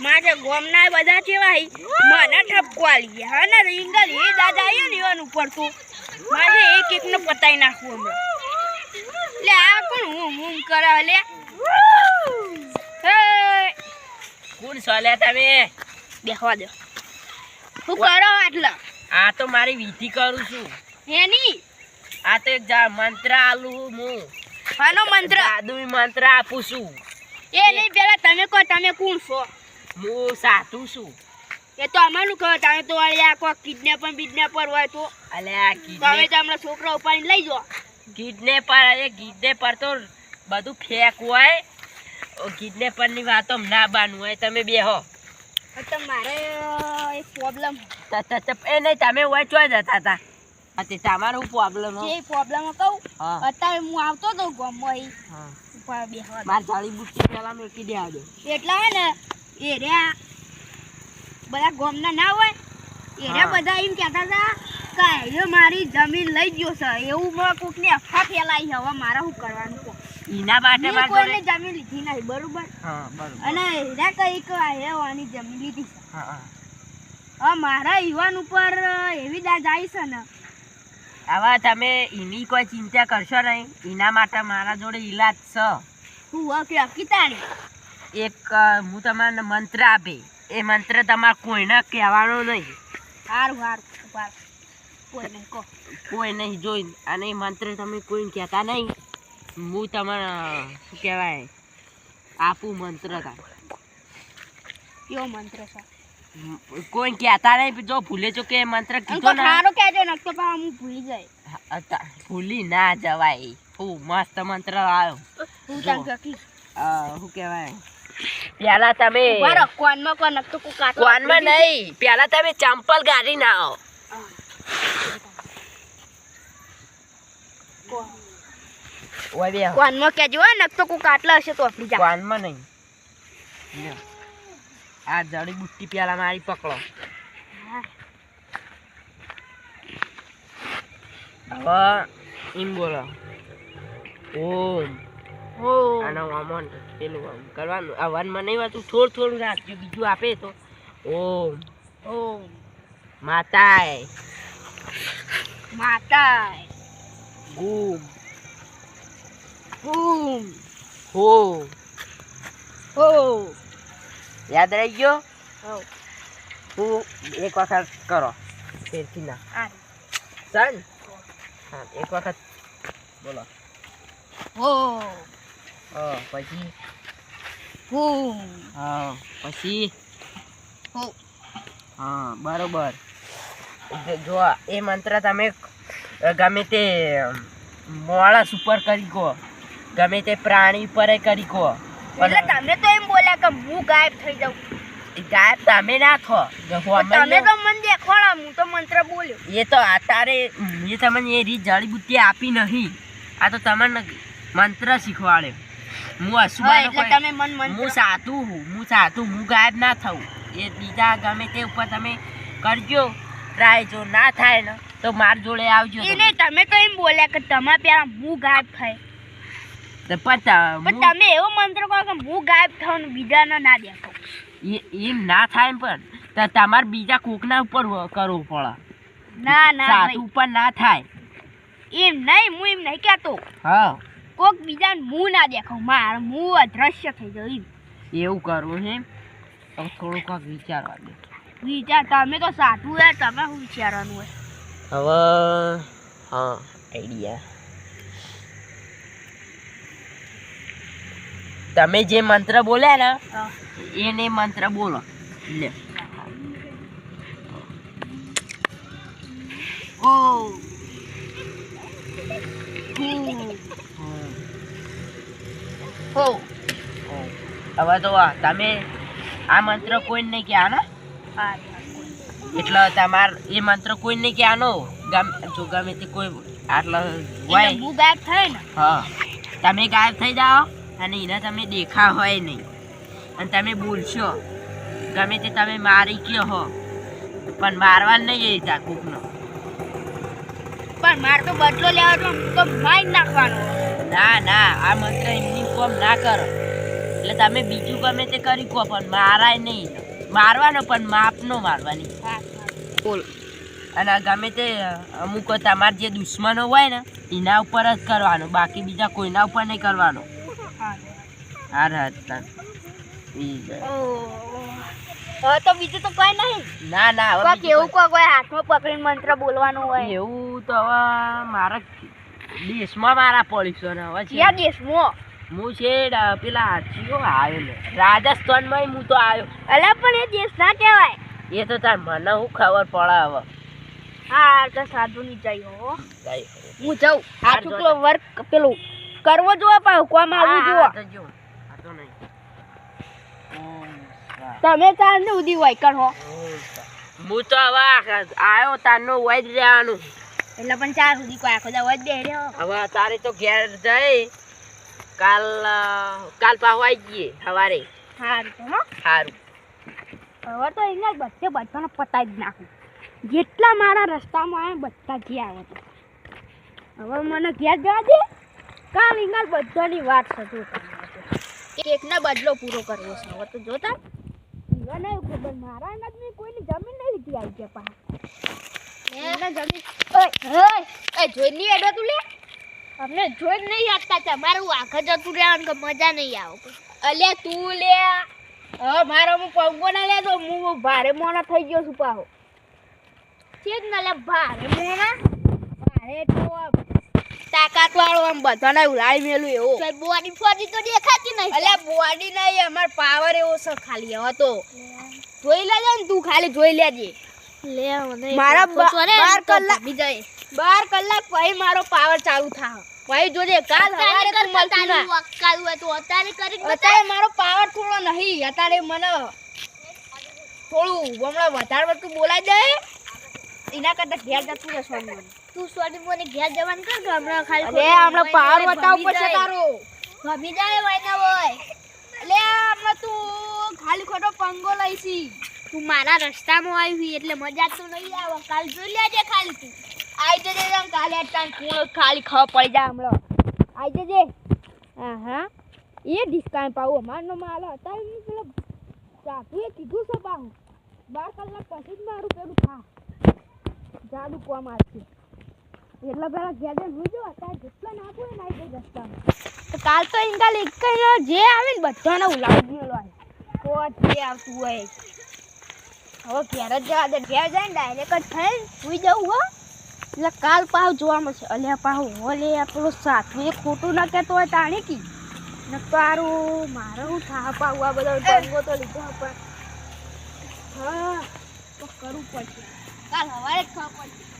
મારે ગોમના બધા કેવાય મને ઠપકો આલી ગયા હા ને ઇંગલ એ દાદા આવ્યો ને એવાનું પડતું મારે એક એકને પતાઈ નાખવું હમણાં લે આ કોણ હું કરે લે હે કોણ સોલ્યા તમે બેહવા દે હું કરો આટલા આ તો મારી વિધિ કરું છું એની આ તો એક મંત્ર આલું હું આનો મંત્ર જાદુઈ મંત્ર આપું છું એ નહીં પેલા તમે કહો તમે કોણ છો હું સાધુ છું એ તો અમારું કહો તમે તો આ કોઈ કિડનેપર હોય તો અલે આ તમે તો હમણાં છોકરા ઉપાડીને લઈ જાઓ કિડનેપર તો બધું ફેક હોય કિડનેપર ની વાતો ના બાનું હોય તમે બેહો તો મારે એક પ્રોબ્લેમ એ નહીં તમે હોય ચોય જતા હતા તમારો પ્રોબ્લેમ જે પ્રોબ્લેમ કહું હા અત્યારે હું આવતો હતો ગામમાં ઉપર બેહવા માર જાળી બુટ્ટી પેલા મેકી દે આવજો એટલા હે ને એ રહ્યા બધા ગામના ના હોય એ રહ્યા બધા એમ કહેતા હતા કે એ મારી જમીન લઈ ગયો છે એવું મેં કોકની અફવા ફેલાઈ હવે મારે શું કરવાનું કહો એના માટે મેં કોઈને જમીન લીધી નહીં બરોબર હા બરોબર અને એરા કઈક આની જમીન લીધી છે હા હવે મારા યુવાન ઉપર એવી દાજ આવી છે ને આવા તમે એની કોઈ ચિંતા કરશો નહીં એના માટે મારા જોડે ઈલાજ છે હું કે અકીતાણી એક હું તમને મંત્ર આપે એ મંત્ર તમારે કોઈને કહેવાનો નહીં સારું કોઈ નહીં કહો કોઈ નહીં જોઈ અને એ મંત્ર તમે કોઈને કહેતા નહીં હું તમને શું કહેવાય આપું મંત્ર કેવો મંત્ર છે કોઈ કહેતા નહીં જો ભૂલે છો કે મંત્ર કીધો ને સારો કહેજો નકતો પા હું ભૂલી જાય ભૂલી ના જવાય હું મસ્ત મંત્ર આવ્યો હું તાંગ કી શું કહેવાય પેલા તમે બરો કોનમાં કોઈ નકતો કો કાટો કોનમાં નહીં પેલા તમે ચંપલ ગાડી ના આવો કોનમાં કેજો નકતો કો કાટલા હશે તો આપણી જા કોનમાં નહીં આ જડી બુટ્ટી પેલા મારી પકડો હવે એમ બોલો ઓમ આનો અમન પેલું આમ કરવાનું આ વનમાં નહીં હોતું થોડું રાખજો બીજું આપે તો ઓમ માતાય ગુમ હો યાદ રહી ગયો હું એક વખત કરો ફેરથી ના સન હા એક વખત બોલો પછી પછી હા બરોબર જો એ મંત્ર તમે ગમે તે માણસ ઉપર કરી કહો ગમે તે પ્રાણી ઉપર કરી કહો એટલે તમે તો એમ બોલ્યા કે હું ગાયબ થઈ જાઉં ગાયબ તમે નાખો તમે તો મને દેખોડો હું તો મંત્ર બોલ્યો એ તો અત્યારે એ તમને એ રીત જડીબુટ્ટી આપી નહીં આ તો તમને મંત્ર શીખવાડ્યો હું અશુભાઈ હું સાતું હું ગાયબ ના થવું એ બીજા ગમે તે ઉપર તમે કરજો ટ્રાય જો ના થાય ને તો માર જોડે આવજો તમે તો એમ બોલ્યા કે તમારે પેલા હું ગાયબ થાય પણ તમે એવો મંત્ર કહો કે હું ગાયબ થાઉં બીજાને ના દેખો એમ ના થાય પણ તમારે બીજા કોકના ઉપર કરવું પડે ના સાતું ઉપર ના થાય એમ નહીં કહેતો હા કોક બીજાને હું ના દેખાવ મારે હું અદ્રશ્ય થઈ જાઉં એવું કરવું છે તો થોડું કાંક વિચારવા દે વિચાર તમે તો સાચું યાર તમે શું વિચારવાનું હોય હવે હા આઈડિયા તમે જે મંત્ર બોલ્યા ને એને મંત્ર બોલો લે હવે તો તમે આ મંત્ર કોઈ નહીં કે આનો એટલે તમારે એ મંત્ર કોઈ નહીં કે આનો ગમે તે કોઈ આટલા હોય હું ગાયબ થાય ને હા તમે ગાયબ થઈ જાઓ અને એને તમે દેખા હોય નહીં અને તમે બોલશો ગમે તે તમે મારી કયો હો પણ મારવા નહીં એ કોકનો પણ માર તો બદલો લેવાનો તો મારી નાખવાનો ના આ મંત્ર એમની કોમ ના કરો એટલે તમે બીજું ગમે તે કરી કહો પણ મારાય નહીં. મારવાનો પણ માપનો મારવાની. બોલ. અને ગમે તે અમુક તમારા જે દુશ્મનો હોય ને એના ઉપર જ કરવાનો, બાકી બીજા કોઈના ઉપર નહીં કરવાનો. તો બીજું તો કઈ નહીં. ના હવે કેવું કોઈ હાથમાં પકડીને મંત્ર બોલવાનું હોય એવું તો હવે મારા દેશમાં મારા પોલીસો ને હવે ક્યાં દેશમાં? હું છે પેલા ચિયો આવ્યો ને રાજસ્થાનમાં હું તો આવ્યો. અલ્યા પણ એ દેશ ના કહેવાય. એ તો તાર મને હું ખબર પડે હવે. હા તો સાધુ ની જઈયો હું જાઉં. આ છોકરો વર્ક પેલું કરવો જોવા પાછું કોમ આવવું જોવા. તમે ચાર ને ઉધી હોય કરો. હું તો હવે આવ્યો તારનો હોય જ રહેવાનું. એટલે પણ ચાર સુધી કોઈ આખો દા હોય જ બે રહ્યો. હવે તારે તો ઘેર જઈ કાલ પાછું આવી જઈએ સવારે. સારું સારું. હવે તો અહીંયા બધાને પતાવી જ નાખું. જેટલા મારા રસ્તામાં આવે બધા જે આવે તો હવે મને ઘેર જવા દે. કાલ ઇંગાલ બધાની વાત થતો કેકનો બદલો પૂરો કરવો છે. હવે તો જોતા મને ખબર મારા નથી કોઈની જમીન નહીં લીધી આવી ગયા પાછા જોઈ નહીં એડો તું લે. અમને જોઈ નહીં આપતા તમારું આખા જતું રહેવાનું કે મજા નહીં આવે. અલ્યા તું લે હવે મારો હું પંગો ના લે તો હું ભારે મોણા થઈ ગયો છું પાહો. છે જ ના લે ભારે મોણા ભારે તો તાકાત વાળો આમ બધાને ઉલાડી મેલું એવો. બોડી ફોડી તો દેખાતી નહીં. અલ્યા બોડી નહીં અમાર પાવર એવો છે ખાલી. હવે તો જોઈ લેજે ને તું ખાલી જોઈ લેજે. લે મને મારા 12 કલાક બીજાય 12 કલાક પછી મારો પાવર ચાલુ થાય. ભાઈ જોજે કાલ સવારે તું મળતી ના. કાલ હોય તો અત્યારે કરી અત્યારે મારો પાવર થોડો નહીં. અત્યારે મને થોડું હમણાં વધારે પડતું બોલાઈ જાય એના કરતા ઘેર જતું રહેશું. તું સોડી મને ઘેર જવાનું કર કે હમણાં ખાલી અરે હમણાં પાવર બતાવ પડશે તારો. ગમી જાય હોય ને હોય એટલે હમણાં તું ખાલી ખોટો પંગો લઈશી. તું મારા રસ્તામાં આવી એટલે મજા તો નહીં આવે. કાલ જોઈ લેજે ખાલી તું આવી જજે. કાલે કોણ ખાલી ખબર પડી જાય હમણાં આવી જજે. હા એ ડિસ્કાઉન્ટ પાવું અમારનો માલ હતા પેલો ચાકુએ કીધું છે પાવું 12 કલાક પછી જ મારું પેલું થા જાદુ કોમ આવશે. એટલા પેલા ઘેર જઈને હું જો અત્યારે જેટલા નાખું ને આવી જાય રસ્તામાં. તો કાલ તો ઇનકાલ એક જે આવે ને બધાને ઉલાવી મેળવાય કોટ જે આવતું હોય. હવે ઘેર જ જવા દે. ઘેર જાય ને ડાયરેક્ટ જ થાય સુઈ જવું હો. એટલે કાલ પાવ જોવા મળશે. અલ્યા પાવ ઓલે પેલો સાચું એ ખોટું ના કહેતો હોય તાણી કી ન તારું મારે હું થા પાવું આ બધો ડંગો તો લીધો પણ હા તો કરવું પડશે. કાલ સવારે જ ખબર પડશે.